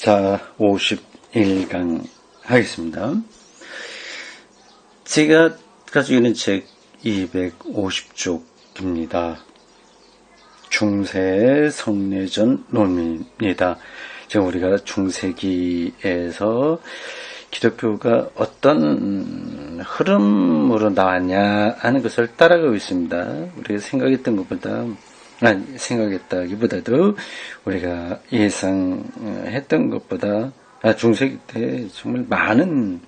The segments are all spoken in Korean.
자, 51강 하겠습니다. 제가 가지고 있는 책 250쪽입니다. 중세 성례전 논입니다. 지금 우리가 중세기에서 기독교가 어떤 흐름으로 나왔냐 하는 것을 따라가고 있습니다. 우리가 생각했다기보다도 우리가 예상했던 것보다 중세기 때 정말 많은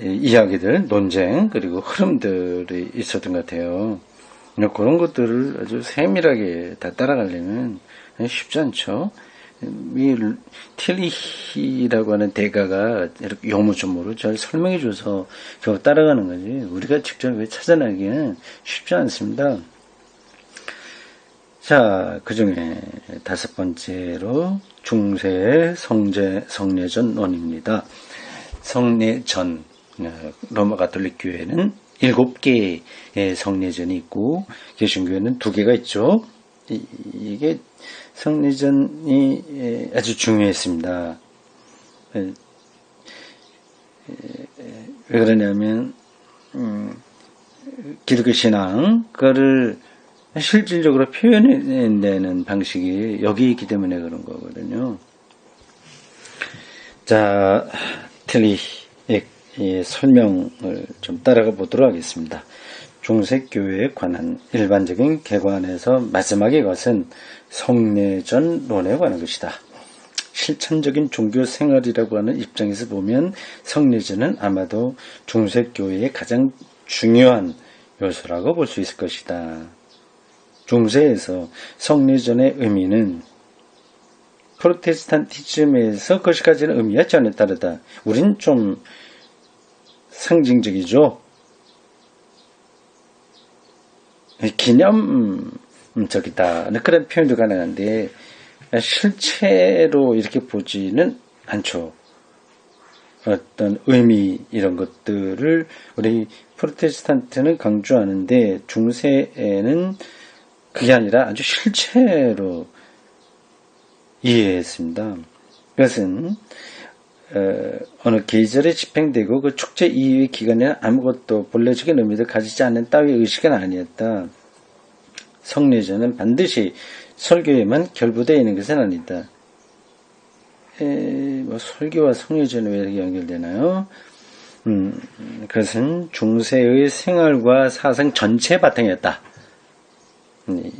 이야기들, 논쟁, 그리고 흐름들이 있었던 것 같아요. 그런 것들을 아주 세밀하게 다 따라가려면 쉽지 않죠. 이 틸리히라고 하는 대가가 이렇게 요모조모로 잘 설명해줘서 겨우 따라가는 거지. 우리가 직접 찾아내기는 쉽지 않습니다. 자, 그 중에 다섯 번째로 중세의 성례전 논입니다. 성례전, 로마 가톨릭 교회는 7개의 성례전이 있고 개신교회는 2개가 있죠. 이게 성례전이 아주 중요했습니다. 왜 그러냐면 기독교 신앙 그거를 실질적으로 표현해내는 방식이 여기 있기 때문에 그런 거거든요. 자, 틸리의 설명을 좀 따라가 보도록 하겠습니다. 중세교회에 관한 일반적인 개관에서 마지막의 것은 성례전론에 관한 것이다. 실천적인 종교 생활이라고 하는 입장에서 보면 성례전은 아마도 중세교회의 가장 중요한 요소라고 볼 수 있을 것이다. 중세에서 성례전의 의미는 프로테스탄티즘에서 그것이 가지는 의미와 전혀 다르다. 우린 좀 상징적이죠. 기념적이다. 그런 표현도 가능한데 실체로 이렇게 보지는 않죠. 어떤 의미 이런 것들을 우리 프로테스탄트는 강조하는데 중세에는 그게 아니라 아주 실체로 이해했습니다. 그것은 어느 계절에 집행되고 그 축제 이후의 기간에는 아무것도 본래적인 의미를 가지지 않는 따위의 의식은 아니었다. 성례전은 반드시 설교에만 결부되어 있는 것은 아니다. 설교와 성례전이 왜 이렇게 연결되나요? 그것은 중세의 생활과 사상 전체의 바탕이었다.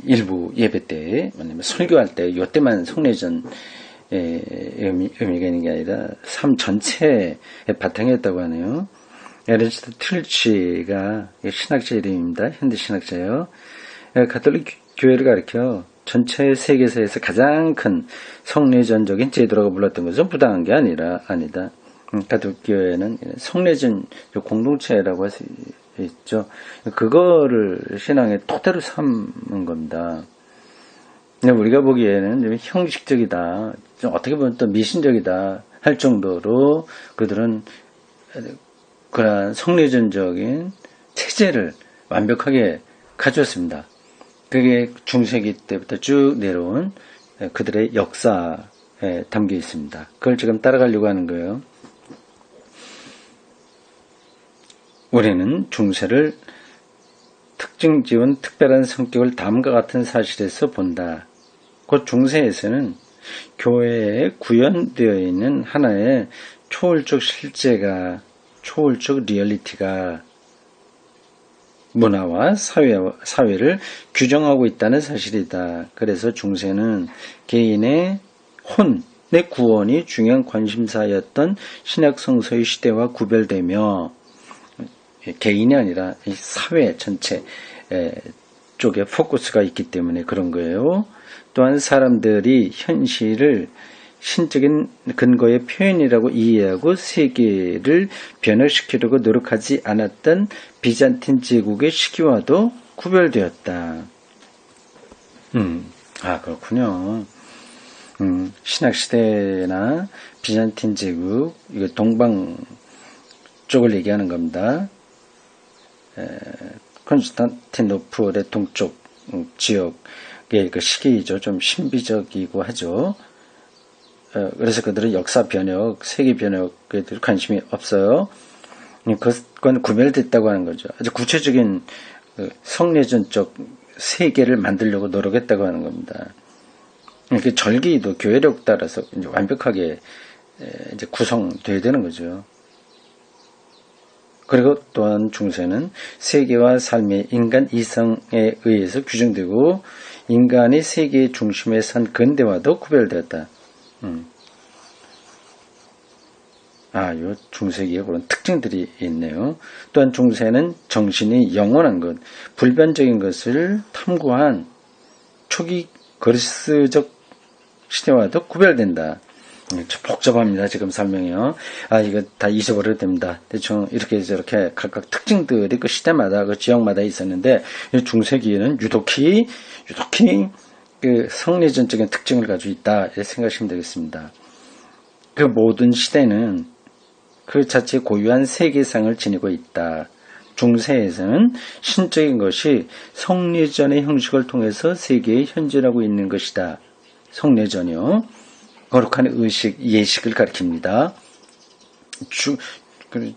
일부 예배 때, 설교할 때, 이때만 성례전 의미가 있는 게 아니라 삶 전체의 바탕이었다고 하네요. 에르스트 틸치가 신학자 이름입니다. 현대 신학자예요. 가톨릭 교회를 가리켜 전체 세계사에서 가장 큰 성례전적인 제도라고 불렀던 것은 부당한 게 아니다. 가톨릭 교회는 성례전 공동체라고 할 수 있죠. 그거를 신앙의 토대로 삼은 겁니다. 근데 우리가 보기에는 좀 형식적이다, 좀 어떻게 보면 또 미신적이다 할 정도로 그들은 그러한 성례전적인 체제를 완벽하게 가졌습니다. 그게 중세기 때부터 쭉 내려온 그들의 역사에 담겨 있습니다. 그걸 지금 따라가려고 하는 거예요. 우리는 중세를 특징 지은 특별한 성격을 다음과 같은 사실에서 본다. 곧 중세에서는 교회에 구현되어 있는 하나의 초월적 실제가, 초월적 리얼리티가 문화와 사회를 규정하고 있다는 사실이다. 그래서 중세는 개인의 혼의 구원이 중요한 관심사였던 신약 성서의 시대와 구별되며 개인이 아니라 이 사회 전체 쪽에 포커스가 있기 때문에 그런 거예요. 또한 사람들이 현실을 신적인 근거의 표현이라고 이해하고 세계를 변화시키려고 노력하지 않았던 비잔틴 제국의 시기와도 구별되었다. 그렇군요. 신학시대나 비잔틴 제국, 이거 동방 쪽을 얘기하는 겁니다. 콘스탄티노플의 동쪽 지역의 그 시기이죠. 좀 신비적이고 하죠. 그래서 그들은 역사 변혁, 세계 변혁에 대해 관심이 없어요. 그건 구별됐다고 하는 거죠. 아주 구체적인 성례전적 세계를 만들려고 노력했다고 하는 겁니다. 이렇게 절기도 교회력 따라서 이제 완벽하게 이제 구성돼야 되는 거죠. 그리고 또한 중세는 세계와 삶의 인간 이성에 의해서 규정되고 인간이 세계의 중심에 선 근대와도 구별되었다. 요 중세기에 그런 특징들이 있네요. 또한 중세는 정신이 영원한 것, 불변적인 것을 탐구한 초기 그리스적 시대와도 구별된다. 복잡합니다. 지금 설명이요. 이거 다 잊어버려도 됩니다. 대충 이렇게 저렇게 각각 특징들이 그 시대마다 그 지역마다 있었는데 중세기에는 유독히 그 성례전적인 특징을 가지고 있다 이렇게 생각하시면 되겠습니다. 그 모든 시대는 그 자체 고유한 세계상을 지니고 있다. 중세에서는 신적인 것이 성례전의 형식을 통해서 세계에 현존하고 있는 것이다. 성례전이요. 거룩한 의식, 예식을 가리킵니다.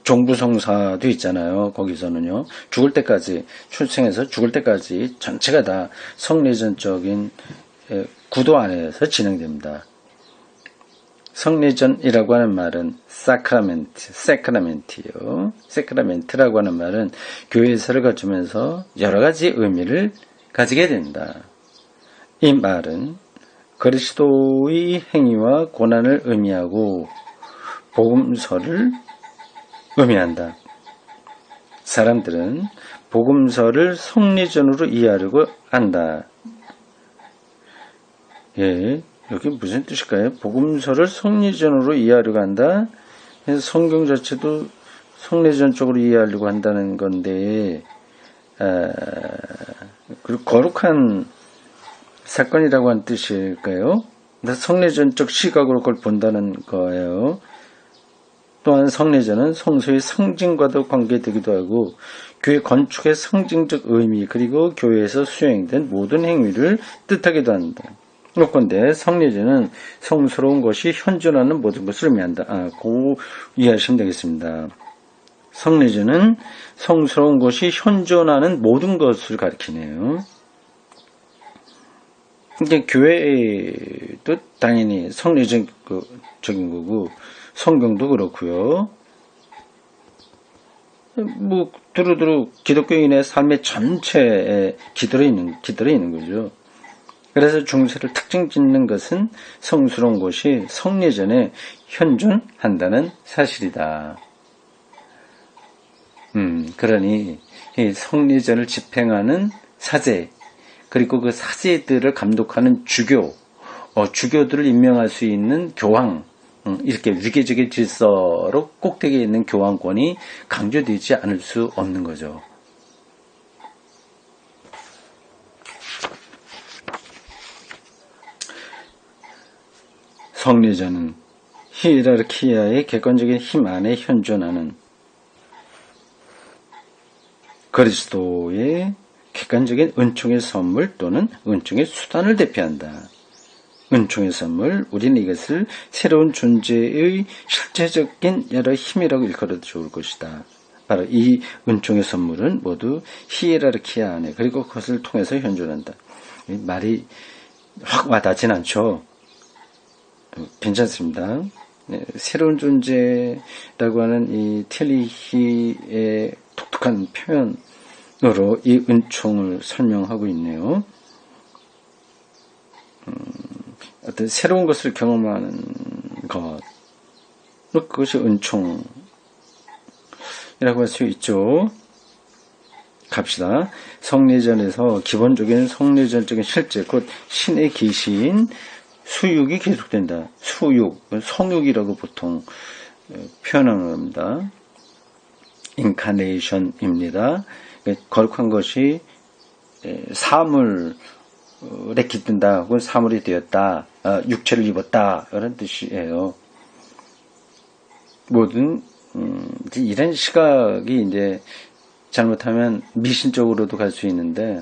종부성사도 있잖아요. 거기서는요. 죽을 때까지, 출생해서 죽을 때까지 전체가 다 성례전적인 구도 안에서 진행됩니다. 성례전이라고 하는 말은 세크라멘트요. 세크라멘트라고 하는 말은 교회에서를 거치면서 여러 가지 의미를 가지게 된다. 이 말은 그리스도의 행위와 고난을 의미하고 복음서를 의미한다. 사람들은 복음서를 성례전으로 이해하려고 한다. 여기 무슨 뜻일까요? 복음서를 성례전으로 이해하려고 한다. 그래서 성경 자체도 성례전 쪽으로 이해하려고 한다는 건데, 그리고 거룩한 사건이라고 하는 뜻일까요? 성례전적 시각으로 그걸 본다는 거예요. 또한 성례전은 성소의 상징과도 관계되기도 하고 교회 건축의 상징적 의미 그리고 교회에서 수행된 모든 행위를 뜻하기도 한다. 그런데 성례전은 성스러운 것이 현존하는 모든 것을 의미한다. 고 이해하시면 되겠습니다. 성례전은 성스러운 것이 현존하는 모든 것을 가리키네요. 이게 교회도 당연히 성례적인 거고 성경도 그렇고요. 두루두루 기독교인의 삶의 전체에 기들어 있는 거죠. 그래서 중세를 특징 짓는 것은 성스러운 것이 성례전에 현존한다는 사실이다. 그러니 이 성례전을 집행하는 사제 그리고 그 사제들을 감독하는 주교들을 임명할 수 있는 교황, 이렇게 위계적인 질서로 꼭대기에 있는 교황권이 강조되지 않을 수 없는 거죠. 성례전은 히에라르키아의 객관적인 힘 안에 현존하는 그리스도의 객관적인 은총의 선물 또는 은총의 수단을 대표한다. 은총의 선물, 우리는 이것을 새로운 존재의 실제적인 여러 힘이라고 일컬어도 좋을 것이다. 바로 이 은총의 선물은 모두 히에라르키아 안에 그리고 그것을 통해서 현존한다. 말이 확 와닿진 않죠. 괜찮습니다. 새로운 존재라고 하는 이 텔리히의 독특한 표현으로 이 은총을 설명하고 있네요. 어떤 새로운 것을 경험하는 것, 그것이 은총이라고 할 수 있죠. 갑시다. 성례전에서 기본적인 성례전적인 실제, 곧 신의 계시인 수육이 계속된다. 수육, 성육이라고 보통 표현하는 겁니다. 인카네이션입니다. 거룩한 것이 사물에 깃든다 혹은 사물이 되었다, 육체를 입었다 이런 뜻이에요. 모든 이런 시각이 이제 잘못하면 미신적으로도 갈 수 있는데,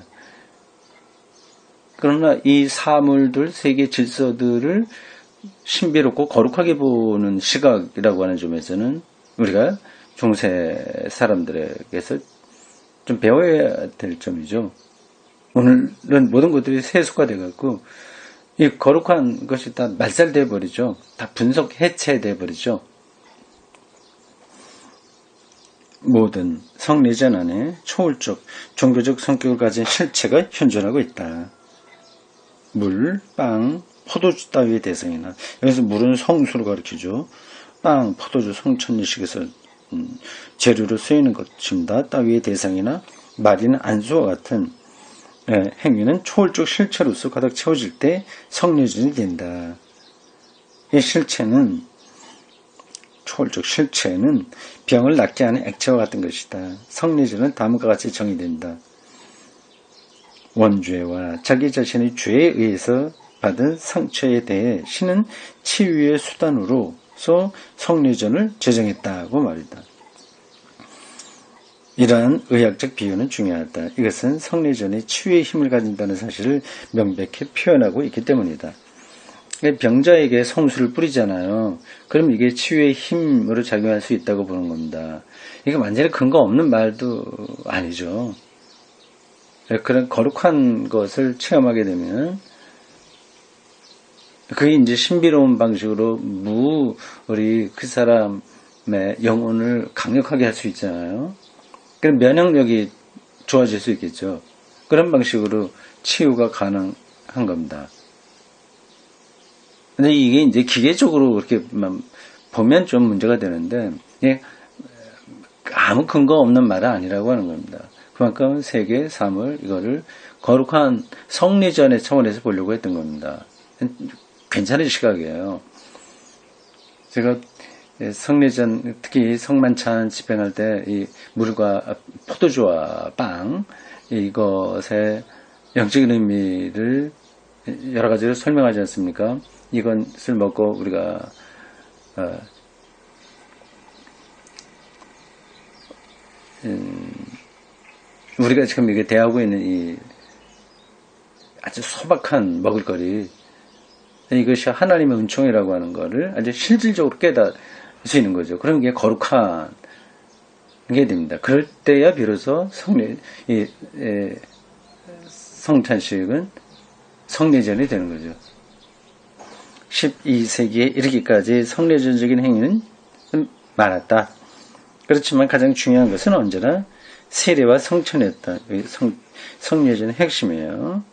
그러나 이 사물들, 세계 질서들을 신비롭고 거룩하게 보는 시각이라고 하는 점에서는 우리가 중세 사람들에게서 좀 배워야 될 점이죠. 오늘은 모든 것들이 세속화돼 갖고 이 거룩한 것이 다 말살돼 버리죠. 다 분석 해체돼 버리죠. 모든 성례전 안에 초월적 종교적 성격을 가진 실체가 현존하고 있다. 물, 빵, 포도주 따위의 대상이나, 여기서 물은 성수를 가리키죠. 빵, 포도주, 성천리식에서 재료로 쓰이는 것입니다. 따위의 대상이나 말이나 안수와 같은 행위는 초월적 실체로서 가득 채워질 때 성례전이 된다. 이 실체는, 초월적 실체는 병을 낫게 하는 액체와 같은 것이다. 성례전은 다음과 같이 정의된다. 원죄와 자기 자신의 죄에 의해서 받은 상처에 대해 신은 치유의 수단으로서 성례전을 제정했다고 말이다. 이러한 의학적 비유는 중요하다. 이것은 성례전이 치유의 힘을 가진다는 사실을 명백히 표현하고 있기 때문이다. 병자에게 성수를 뿌리잖아요. 그럼 이게 치유의 힘으로 작용할 수 있다고 보는 겁니다. 이게 완전히 근거 없는 말도 아니죠. 그런 거룩한 것을 체험하게 되면 그게 이제 신비로운 방식으로 우리 그 사람의 영혼을 강력하게 할 수 있잖아요. 그럼 면역력이 좋아질 수 있겠죠. 그런 방식으로 치유가 가능한 겁니다. 근데 이게 이제 기계적으로 그렇게 보면 좀 문제가 되는데, 아무 근거 없는 말은 아니라고 하는 겁니다. 그만큼 세계, 사물, 이거를 거룩한 성례전의 차원에서 보려고 했던 겁니다. 괜찮은 시각이에요. 제가 성례전, 특히 성만찬 집행할 때 이 물과 포도주와 빵, 이것의 영적인 의미를 여러 가지로 설명하지 않습니까? 이것을 먹고 우리가 우리가 지금 이게 대하고 있는 이 아주 소박한 먹을거리, 이것이 하나님의 은총이라고 하는 것을 아주 실질적으로 깨달을 수 있는 거죠. 그럼 이게 거룩한 게 됩니다. 그럴 때야 비로소 성찬식은 성례전이 되는 거죠. 12세기에 이르기까지 성례전적인 행위는 많았다. 그렇지만 가장 중요한 것은 언제나 세례와 성천이었다. 성례전의 핵심이에요.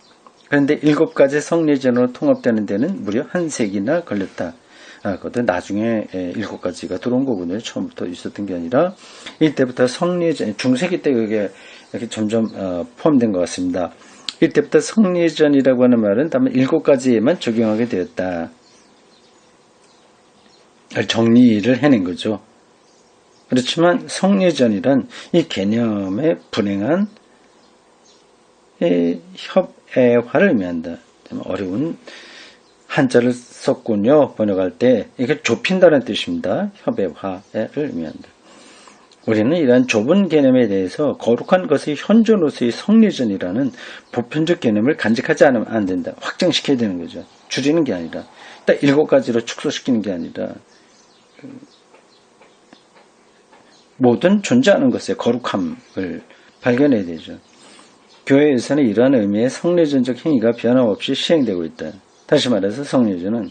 그런데 7가지 성례전으로 통합되는 데는 무려 1세기나 걸렸다. 그것도 나중에 7가지가 들어온 거군요. 처음부터 있었던 게 아니라 이때부터 성례전, 중세기 때 그게 이렇게 점점 포함된 것 같습니다. 이때부터 성례전이라고 하는 말은 다만 7가지에만 적용하게 되었다. 정리를 해낸 거죠. 그렇지만 성례전이란 이 개념의 분행한 협애화를 의미한다. 어려운 한자를 썼군요. 번역할 때 이게 좁힌다는 뜻입니다. 협애화를 의미한다. 우리는 이러한 좁은 개념에 대해서 거룩한 것의 현존으로서의 성례전이라는 보편적 개념을 간직하지 않으면 안 된다. 확장시켜야 되는 거죠. 줄이는 게 아니라 딱 7가지로 축소시키는 게 아니라 모든 존재하는 것의 거룩함을 발견해야 되죠. 교회에서는 이러한 의미의 성례전적 행위가 변함없이 시행되고 있다. 다시 말해서 성례전은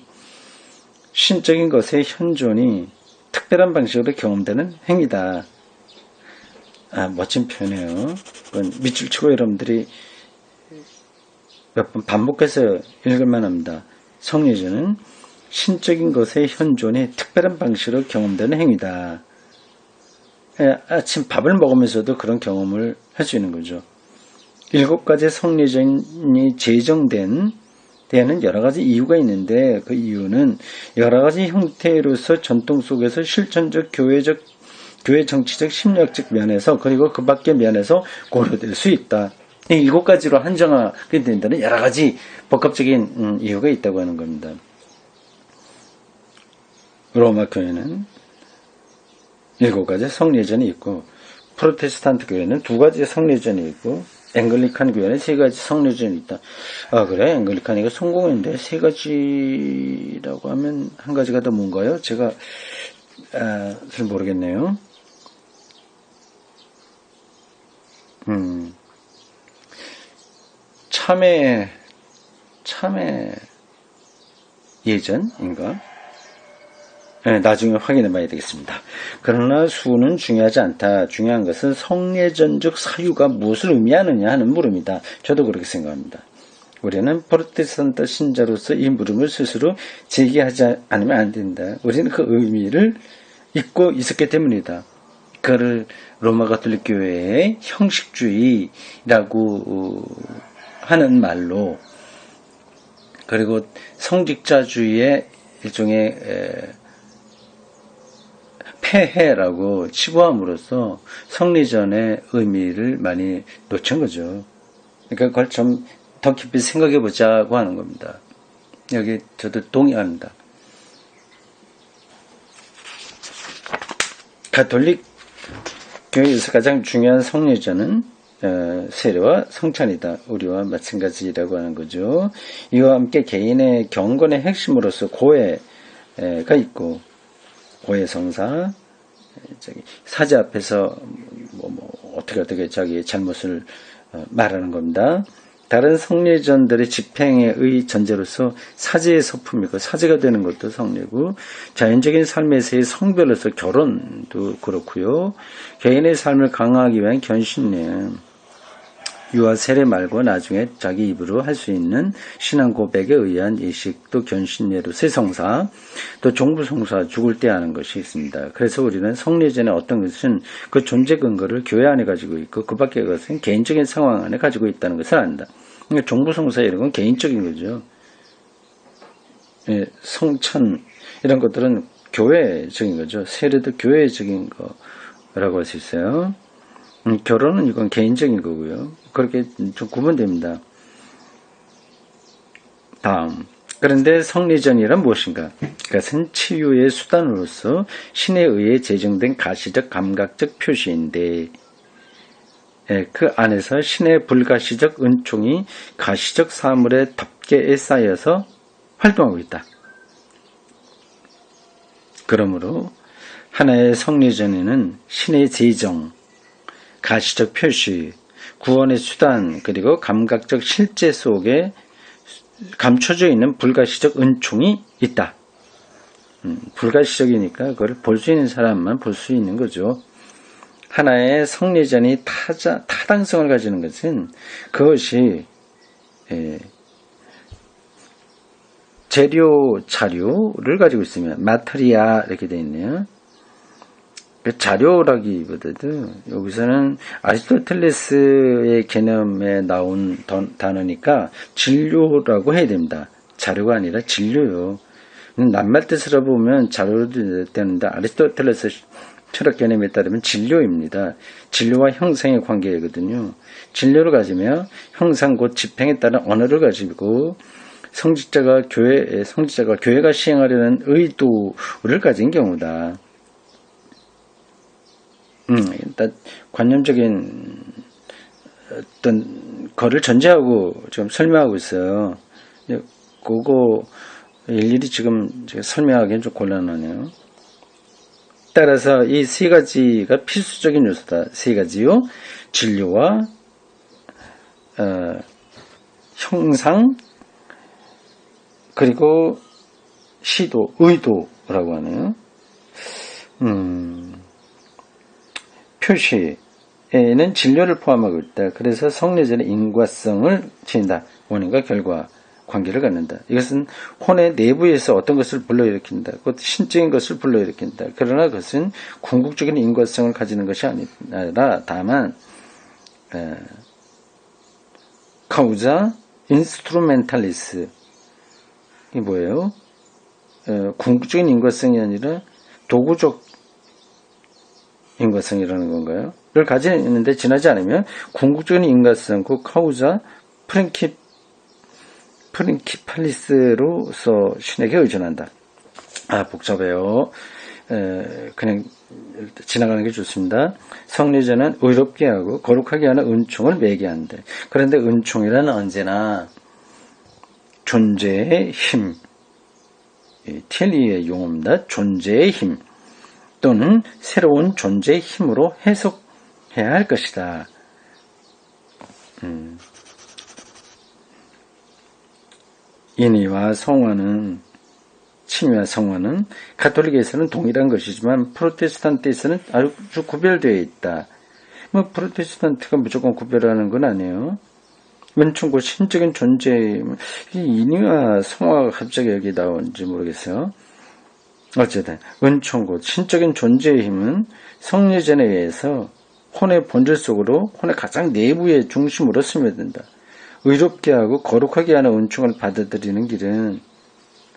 신적인 것의 현존이 특별한 방식으로 경험되는 행위다. 멋진 표현이에요. 밑줄 치고 여러분들이 몇 번 반복해서 읽을만 합니다. 성례전은 신적인 것의 현존이 특별한 방식으로 경험되는 행위다. 아침 밥을 먹으면서도 그런 경험을 할 수 있는 거죠. 7가지 성례전이 제정된 데에는 여러 가지 이유가 있는데 그 이유는 여러 가지 형태로서 전통 속에서 실천적, 교회 정치적, 심리학적 면에서 그리고 그 밖의 면에서 고려될 수 있다. 이 7가지로 한정하게 된다는 여러 가지 복합적인 이유가 있다고 하는 겁니다. 로마 교회는 7가지 성례전이 있고 프로테스탄트 교회는 2가지 성례전이 있고 앵글리칸 교회는 세 가지 성례전이 있다. 아, 그래? 앵글리칸이가 성공했는데 세 가지라고 하면 한 가지가 더 뭔가요? 제가 잘 모르겠네요. 참회 예전인가? 네, 나중에 확인해 봐야 되겠습니다. 그러나 수는 중요하지 않다. 중요한 것은 성례전적 사유가 무엇을 의미하느냐 하는 물음이다. 저도 그렇게 생각합니다. 우리는 프로테스탄트 신자로서 이 물음을 스스로 제기하지 않으면 안 된다. 우리는 그 의미를 잊고 있었기 때문이다. 그를 로마 가톨릭 교회의 형식주의라고 하는 말로, 그리고 성직자주의의 일종의 폐해라고 치부함으로써 성례전의 의미를 많이 놓친 거죠. 그러니까 그걸 좀 더 깊이 생각해 보자고 하는 겁니다. 여기 저도 동의합니다. 가톨릭 교회에서 가장 중요한 성례전은 세례와 성찬이다. 우리와 마찬가지라고 하는 거죠. 이와 함께 개인의 경건의 핵심으로서 고해가 있고, 고해 성사, 사제 앞에서 어떻게 자기의 잘못을 말하는 겁니다. 다른 성례전들의 집행의 전제로서 사제의 서품이고, 사제가 되는 것도 성례고, 자연적인 삶에서의 성별로서 결혼도 그렇고요. 개인의 삶을 강화하기 위한 견신례, 유아 세례 말고 나중에 자기 입으로 할 수 있는 신앙 고백에 의한 예식, 또 견신례로서의 성사, 또 종부성사, 죽을 때 하는 것이 있습니다. 그래서 우리는 성례전의 어떤 것은 그 존재 근거를 교회 안에 가지고 있고, 그 밖의 것은 개인적인 상황 안에 가지고 있다는 것을 안다. 그러니까 종부성사 이런 건 개인적인 거죠. 예, 성찬 이런 것들은 교회적인 거죠. 세례도 교회적인 거라고 할 수 있어요. 결혼은 이건 개인적인 거고요. 그렇게 좀 구분됩니다. 다음. 그런데 성례전이란 무엇인가? 그것은 치유의 수단으로서 신에 의해 제정된 가시적 감각적 표시인데, 그 안에서 신의 불가시적 은총이 가시적 사물의 덮개에 쌓여서 활동하고 있다. 그러므로 하나의 성례전에는 신의 제정, 가시적 표시, 구원의 수단, 그리고 감각적 실제 속에 감춰져 있는 불가시적 은총이 있다. 불가시적이니까 그걸 볼 수 있는 사람만 볼 수 있는 거죠. 하나의 성례전이 타당성을 가지는 것은 그것이 재료, 자료를 가지고 있으면, 마테리아 이렇게 되어 있네요. 자료라기보다도 여기서는 아리스토텔레스의 개념에 나온 단어니까 진료라고 해야 됩니다. 자료가 아니라 진료요. 낱말 뜻으로 보면 자료도 되는데 아리스토텔레스 철학 개념에 따르면 진료입니다. 진료와 형상의 관계거든요. 진료를 가지며 형상 곧 집행에 따른 언어를 가지고 성직자가 교회가 시행하려는 의도를 가진 경우다. 일단 관념적인 어떤 거를 전제하고 지금 설명하고 있어요. 그거 일일이 지금 제가 설명하기는 좀 곤란하네요. 따라서 이 세 가지가 필수적인 요소다. 세 가지요. 진료와 형상, 그리고 시도, 의도라고 하네요. 표시에는 진료를 포함하고 있다. 그래서 성례전의 인과성을 지닌다. 원인과 결과 관계를 갖는다. 이것은 혼의 내부에서 어떤 것을 불러일으킨다. 곧 신적인 것을 불러일으킨다. 그러나 그것은 궁극적인 인과성을 가지는 것이 아니라 다만 카우자 인스트루멘탈리스, 이 뭐예요? 궁극적인 인과성이 아니라 도구적 인과성이라는 건가요? 를 가지는데 지나지 않으면 궁극적인 인과성, 그 카우자 프린키팔리스로서 신에게 의존한다. 복잡해요. 그냥 지나가는 게 좋습니다. 성례자는 의롭게 하고 거룩하게 하는 은총을 매게 한대. 그런데 은총이란 언제나 존재의 힘, 틸리의 용어입니다. 존재의 힘 또는 새로운 존재의 힘으로 해석해야 할 것이다. 인의와 성화는 칭의와 성화는 가톨릭에서는 동일한 것이지만 프로테스탄트에서는 아주 구별되어 있다. 뭐 프로테스탄트가 무조건 구별하는 건 아니에요. 은총고 신적인 존재, 인의와 성화가 갑자기 여기 나오는지 모르겠어요. 어쨌든 은총고 신적인 존재의 힘은 성례전에 의해서 혼의 본질 속으로 혼의 가장 내부의 중심으로 스며든다. 의롭게 하고 거룩하게 하는 은총을 받아들이는 길은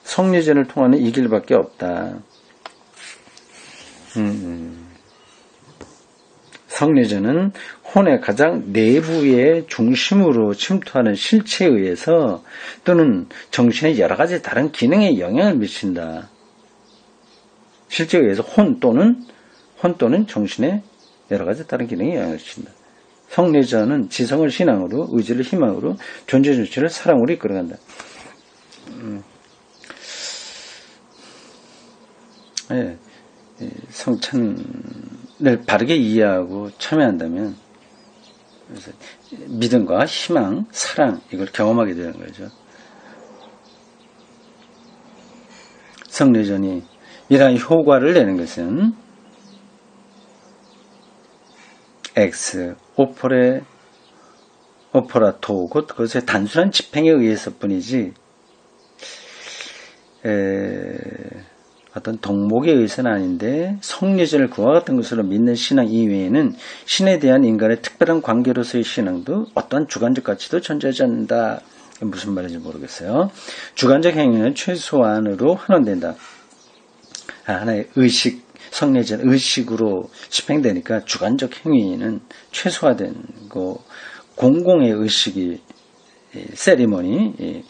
성례전을 통하는 이 길밖에 없다. 성례전은 혼의 가장 내부의 중심으로 침투하는 실체에 의해서 또는 정신의 여러 가지 다른 기능에 영향을 미친다. 실체에 의해서 혼 또는 정신의 여러 가지 다른 기능에 영향을 미친다. 성례전은 지성을 신앙으로, 의지를 희망으로, 존재 전체를 사랑으로 이끌어간다. 네, 성찬을 바르게 이해하고 참여한다면 그래서 믿음과 희망, 사랑 이걸 경험하게 되는 거죠. 성례전이 이러한 효과를 내는 것은 엑스 오퍼라토 그것의 단순한 집행에 의해서 뿐이지 어떤 덕목에 의해서는 아닌데 성례전을 그와 같은 것으로 믿는 신앙 이외에는 신에 대한 인간의 특별한 관계로서의 신앙도 어떠한 주관적 가치도 존재하지 않는다. 무슨 말인지 모르겠어요. 주관적 행위는 최소한으로 환원된다. 하나의 의식, 성례전 의식으로 집행되니까 주관적 행위는 최소화된 거 공공의 의식이 세리머니가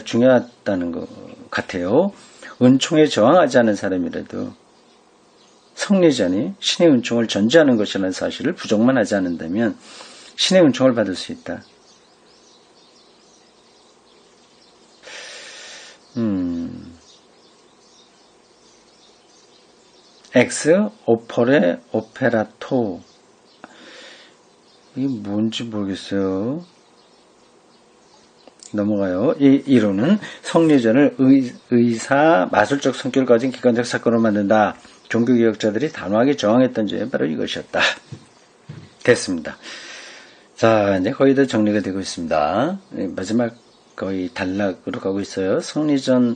중요하다는 것 같아요. 은총에 저항하지 않은 사람이라도 성례전이 신의 은총을 전제하는 것이라는 사실을 부정만 하지 않는다면 신의 은총을 받을 수 있다. 엑스 오퍼레 오페라토 이게 뭔지 모르겠어요. 넘어가요. 이 이론은 성례전을 의사 마술적 성격을 가진 기관적 사건으로 만든다. 종교개혁자들이 단호하게 저항했던 점이 바로 이것이었다. 됐습니다. 자, 이제 거의 다 정리가 되고 있습니다. 마지막 거의 단락으로 가고 있어요. 성례전이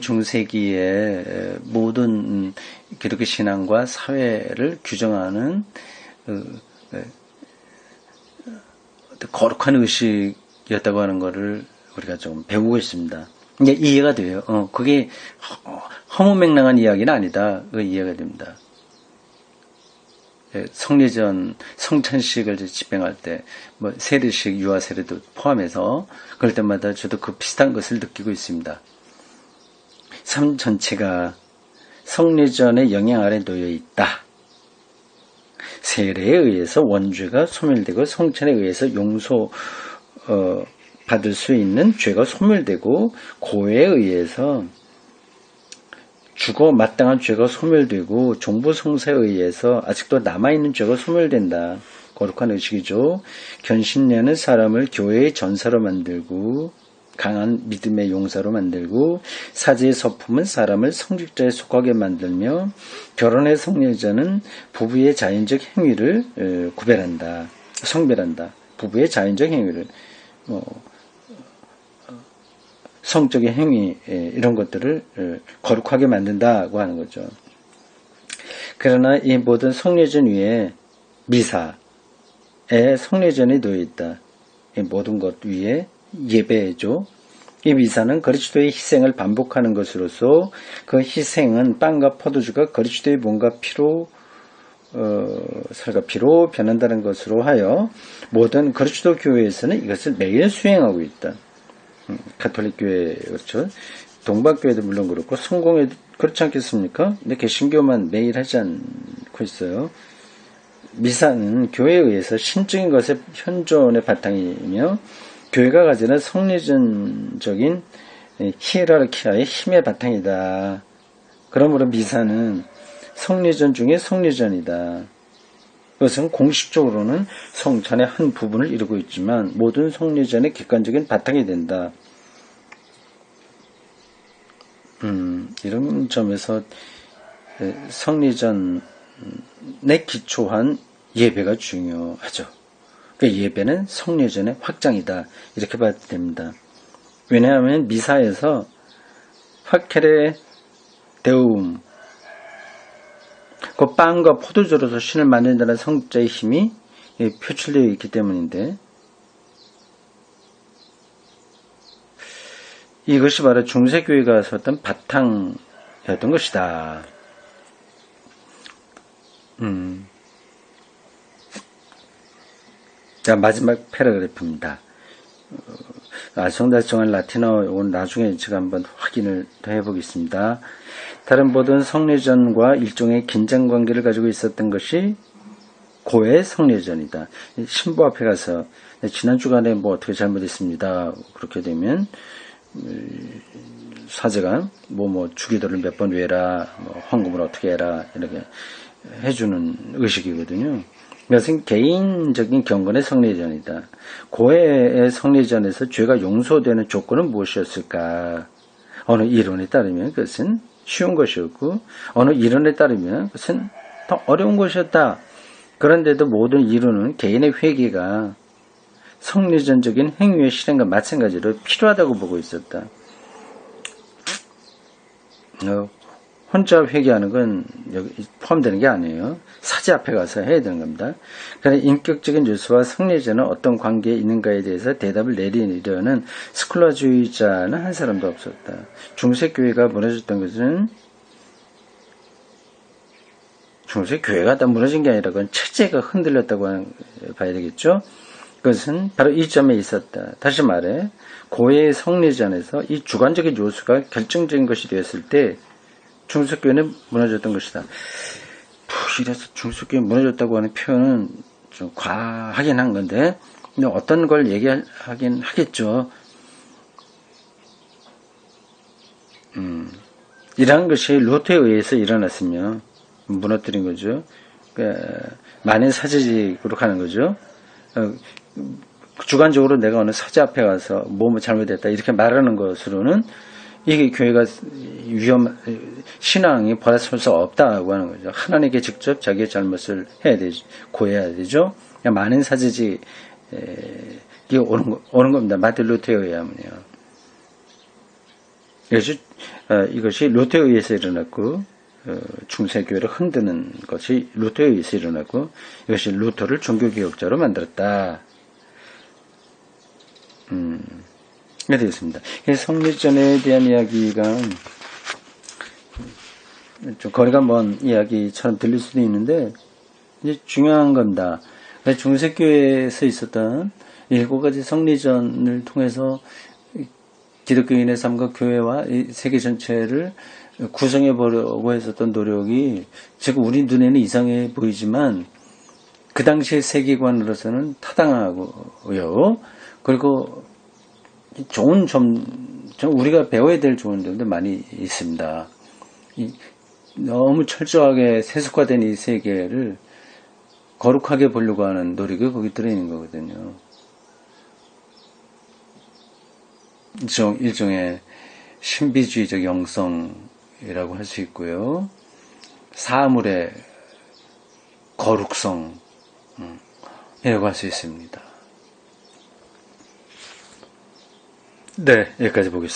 중세기의 모든 기독교 신앙과 사회를 규정하는 거룩한 의식이었다고 하는 것을 우리가 좀 배우고 있습니다. 이제 이해가 돼요. 그게 허무맹랑한 이야기는 아니다. 이해가 됩니다. 성례전, 성찬식을 집행할 때, 뭐, 세례식, 유아 세례도 포함해서, 그럴 때마다 저도 그 비슷한 것을 느끼고 있습니다. 삶 전체가 성례전의 영향 아래 놓여 있다. 세례에 의해서 원죄가 소멸되고, 성찬에 의해서 받을 수 있는 죄가 소멸되고, 고해에 의해서 죽어 마땅한 죄가 소멸되고 종부성사에 의해서 아직도 남아있는 죄가 소멸된다. 거룩한 의식이죠. 견신례는 사람을 교회의 전사로 만들고 강한 믿음의 용사로 만들고 사제의 서품은 사람을 성직자에 속하게 만들며 결혼의 성례자는 부부의 자연적 행위를 구별한다. 성별한다. 부부의 자연적 행위를 성적인 행위 이런 것들을 거룩하게 만든다고 하는 거죠. 그러나 이 모든 성례전 위에 미사에 성례전이 놓여 있다. 이 모든 것 위에 예배죠. 이 미사는 그리스도의 희생을 반복하는 것으로서 그 희생은 빵과 포도주가 그리스도의 몸과 피로 살과 피로 변한다는 것으로 하여 모든 그리스도 교회에서는 이것을 매일 수행하고 있다. 가톨릭 교회 그렇죠. 동방교회도 물론 그렇고 성공회도 그렇지 않겠습니까? 근데 개신교만 매일 하지 않고 있어요. 미사는 교회에 의해서 신적인 것의 현존의 바탕이며 교회가 가지는 성리전적인 히에라르키아의 힘의 바탕이다. 그러므로 미사는 성리전 중에 성리전이다. 그것은 공식적으로는 성찬의 한 부분을 이루고 있지만 모든 성리전의 객관적인 바탕이 된다. 이런 점에서 성리전에 기초한 예배가 중요하죠. 그러니까 예배는 성리전의 확장이다. 이렇게 봐야 됩니다. 왜냐하면 미사에서 화켈의 데움, 그 빵과 포도주로서 신을 만든다는 성자의 힘이 표출되어 있기 때문인데, 이것이 바로 중세교회가 섰던 바탕이었던 것이다. 자, 마지막 패러그래프입니다. 알쏭달쏭한 라틴어, 이건 나중에 제가 한번 확인을 더 해보겠습니다. 다른 모든 성례전과 일종의 긴장관계를 가지고 있었던 것이 고의 성례전이다. 신부 앞에 가서 지난 주간에 뭐 어떻게 잘못했습니다. 그렇게 되면 사제가 뭐 주기도를 몇 번 외라, 뭐 헌금을 어떻게 해라 이렇게 해주는 의식이거든요. 이것은 개인적인 경건의 성례전이다. 고해의 성례전에서 죄가 용서되는 조건은 무엇이었을까? 어느 이론에 따르면 그것은 쉬운 것이었고 어느 이론에 따르면 그것은 더 어려운 것이었다. 그런데도 모든 이론은 개인의 회개가 성례전적인 행위의 실행과 마찬가지로 필요하다고 보고 있었다. 혼자 회개하는 건 여기 포함되는 게 아니에요. 사제 앞에 가서 해야 되는 겁니다. 그러나 인격적인 요소와 성례전은 어떤 관계에 있는가에 대해서 대답을 내리려는 스콜라주의자는 한 사람도 없었다. 중세교회가 무너졌던 것은 중세교회가 다 무너진 게 아니라 그건 체제가 흔들렸다고 봐야 되겠죠. 그것은 바로 이 점에 있었다. 다시 말해 고해의 성례전에서 이 주관적인 요소가 결정적인 것이 되었을 때 중세교회는 무너졌던 것이다. 이래서 중세교회 무너졌다고 하는 표현은 좀 과하긴 한 건데, 근데 어떤 걸 얘기하긴 하겠죠. 이러한 것이 루터에 의해서 일어났으며 무너뜨린 거죠. 만인 사제직으로 가는 거죠. 주관적으로 내가 어느 사제 앞에 가서 뭐 잘못했다 이렇게 말하는 것으로는 이게 교회가 신앙이 벌어설 수 없다고 하는 거죠. 하나님께 직접 자기의 잘못을 해야 되죠. 고해야 되죠. 많은 사제직이 오는 겁니다. 마틴 루터에 의하면요. 이것이 루터에 의해서 일어났고, 중세교회를 흔드는 것이 루터에 의해서 일어났고, 이것이 루터를 종교개혁자로 만들었다. 네, 되겠습니다. 성례전에 대한 이야기가 좀 거리가 먼 이야기처럼 들릴 수도 있는데, 이제 중요한 겁니다. 중세교회에서 있었던 7가지 성례전을 통해서 기독교인의 삶과 교회와 세계 전체를 구성해 보려고 했었던 노력이 지금 우리 눈에는 이상해 보이지만 그 당시의 세계관으로서는 타당하고요. 그리고 좋은 점, 우리가 배워야 될 좋은 점도 많이 있습니다. 너무 철저하게 세속화된 이 세계를 거룩하게 보려고 하는 노력이 거기 들어있는 거거든요. 일종의 신비주의적 영성이라고 할 수 있고요. 사물의 거룩성, 이라고 할 수 있습니다. 네, 여기까지 보겠습니다.